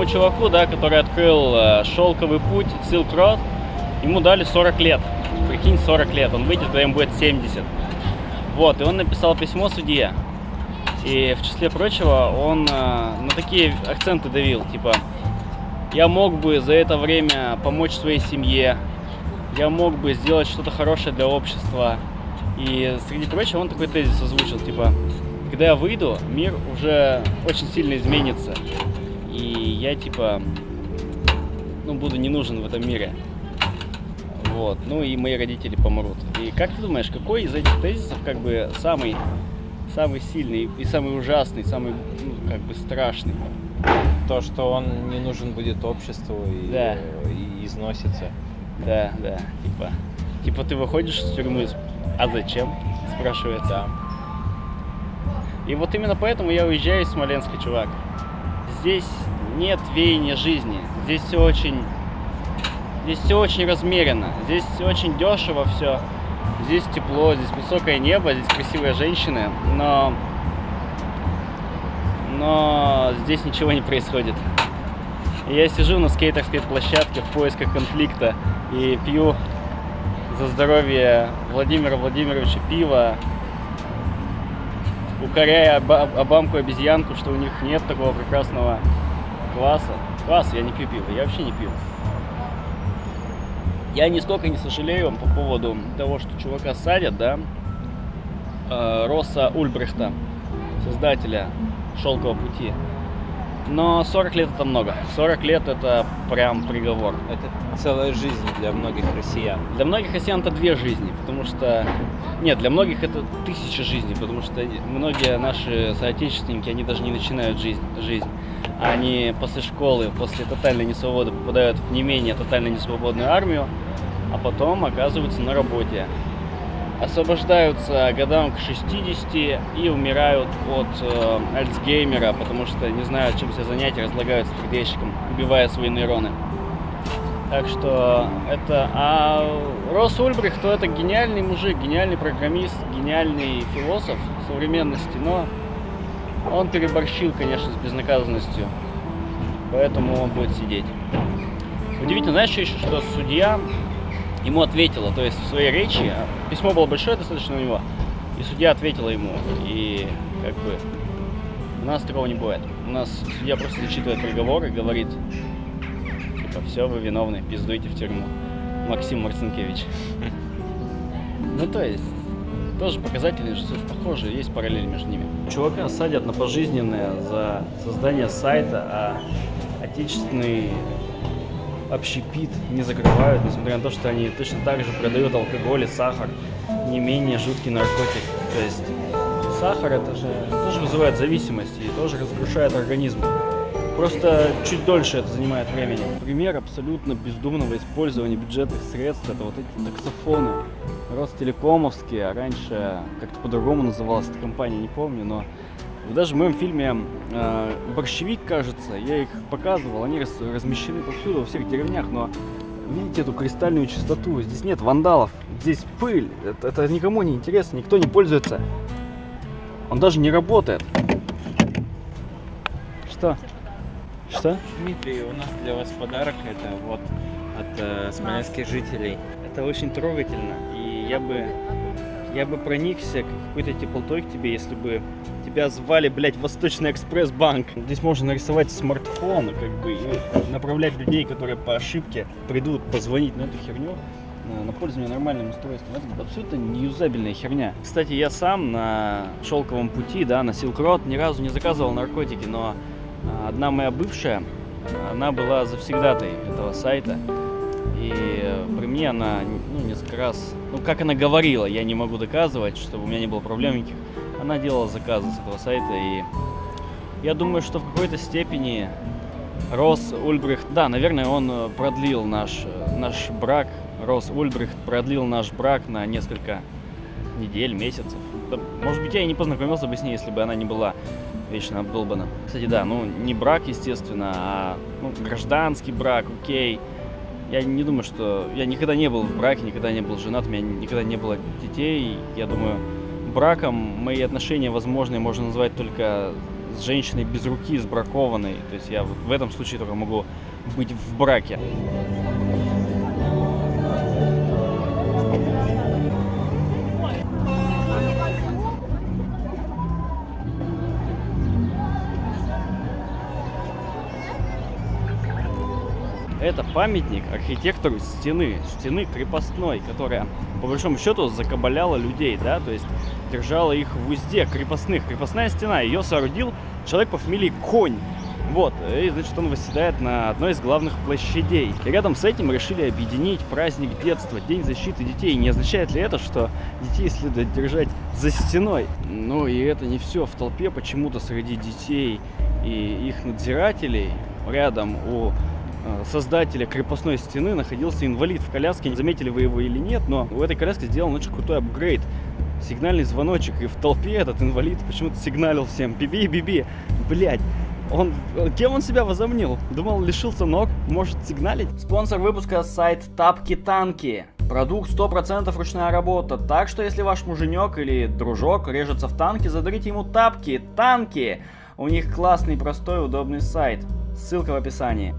Чуваку, да, который открыл шелковый путь Silk Road, ему дали 40 лет. Прикинь, 40 лет. Он выйдет, когда ему будет 70. Вот, и он написал письмо судье. И в числе прочего он на такие акценты давил, типа: я мог бы за это время помочь своей семье, я мог бы сделать что-то хорошее для общества. И среди прочего он такой тезис озвучил, типа: когда я выйду, мир уже очень сильно изменится. И я, типа, буду не нужен в этом мире. Вот, ну и мои родители помрут. И как ты думаешь, какой из этих тезисов как бы самый сильный и самый ужасный, самый, как бы страшный? То, что он не нужен будет обществу и износится. Да, типа ты выходишь из тюрьмы, а зачем? Спрашивается. Да. И вот именно поэтому я уезжаю из Смоленска, чувак. Здесь нет веяния жизни, здесь все очень размеренно, здесь очень дешево все, здесь тепло, здесь высокое небо, здесь красивые женщины, но здесь ничего не происходит. И я сижу на скейтерской площадке в поисках конфликта и пью за здоровье Владимира Владимировича пива, укоряя обамку-обезьянку, что у них нет такого прекрасного кваса. Я не пью пиво, я вообще не пью. Я нисколько не сожалею по поводу того, что чувака садят, да, Росса Ульбрихта, создателя «Шелкового пути». Но 40 лет это много. 40 лет это прям приговор. Это целая жизнь для многих россиян. Для многих россиян это 2 жизни, потому что... Нет, для многих это 1000 жизней, потому что многие наши соотечественники, они даже не начинают жизнь. Они после школы, после тотальной несвободы попадают в не менее тотально несвободную армию, а потом оказываются на работе. Освобождаются годам к 60 и умирают от Альцгеймера, потому что не знают, чем себя занять, и разлагаются тридцатчиком, убивая свои нейроны. Так что это... А Росс Ульбрихт, то это гениальный мужик, гениальный программист, гениальный философ современности, но он переборщил, конечно, с безнаказанностью, поэтому он будет сидеть. Удивительно, знаешь, еще, что судья ему ответила, то есть в своей речи, письмо было большое достаточно у него, и судья ответила ему, и как бы у нас такого не бывает. У нас судья просто зачитывает приговор и говорит, типа: все, вы виновны, пиздуйте в тюрьму. Максим Марцинкевич. Ну то есть, тоже показательные, что похоже, есть параллель между ними. Чувака садят на пожизненное за создание сайта, а отечественный общепит не закрывают, несмотря на то, что они точно так же продают алкоголь и сахар, не менее жуткий наркотик. То есть сахар это же тоже вызывает зависимость и тоже разрушает организм. Просто чуть дольше это занимает времени. Пример абсолютно бездумного использования бюджетных средств — это вот эти таксофоны ростелекомовские, а раньше как-то по-другому называлась эта компания, не помню, но даже в моем фильме «Борщевик», кажется, я их показывал, они размещены повсюду, во всех деревнях, но видите эту кристальную чистоту, здесь нет вандалов, здесь пыль, это никому не интересно, никто не пользуется, он даже не работает. Что? Дмитрий, у нас для вас подарок, это вот от смоленских жителей. Это очень трогательно, и я бы проникся какой-то теплотой к тебе, если бы тебя звали, блядь, Восточный экспресс-банк. Здесь можно нарисовать смартфон, как бы, и направлять людей, которые по ошибке придут позвонить на эту херню, на пользование нормальным устройством. Это абсолютно неюзабельная херня. Кстати, я сам на шелковом пути, да, на Silk Road ни разу не заказывал наркотики, но одна моя бывшая, она была завсегдатой этого сайта. И при мне она, несколько раз, как она говорила, я не могу доказывать, чтобы у меня не было проблем никаких, она делала заказы с этого сайта, и я думаю, что в какой-то степени Росс Ульбрихт, да, наверное, он продлил наш брак, Росс Ульбрихт продлил наш брак на несколько недель, месяцев. Да, может быть, я и не познакомился бы с ней, если бы она не была вечно обдолбана. Кстати, да, не брак, естественно, а гражданский брак, окей. Я не думаю, что... Я никогда не был в браке, никогда не был женат, у меня никогда не было детей. Я думаю, браком мои отношения, возможно, можно назвать только с женщиной без руки, сбракованной. То есть я в этом случае только могу быть в браке. Это памятник архитектору стены крепостной, которая, по большому счету, закабаляла людей, да, то есть держала их в узде крепостных. Крепостная стена, ее соорудил человек по фамилии Конь. Вот, и, значит, он восседает на одной из главных площадей. И рядом с этим решили объединить праздник детства, День защиты детей. Не означает ли это, что детей следует держать за стеной? Ну и это не все. В толпе почему-то среди детей и их надзирателей рядом у создателя крепостной стены находился инвалид в коляске. Не заметили вы его или нет, но у этой коляски сделан очень крутой апгрейд. Сигнальный звоночек. И в толпе этот инвалид почему-то сигналил всем: биби, блядь. Кем он себя возомнил? Думал, лишился ног, может сигналить? Спонсор выпуска — сайт Тапки-Танки. Продукт 100% ручная работа, так что если ваш муженек или дружок режется в танке, задарите ему тапки, танки. У них классный, простой, удобный сайт. Ссылка в описании.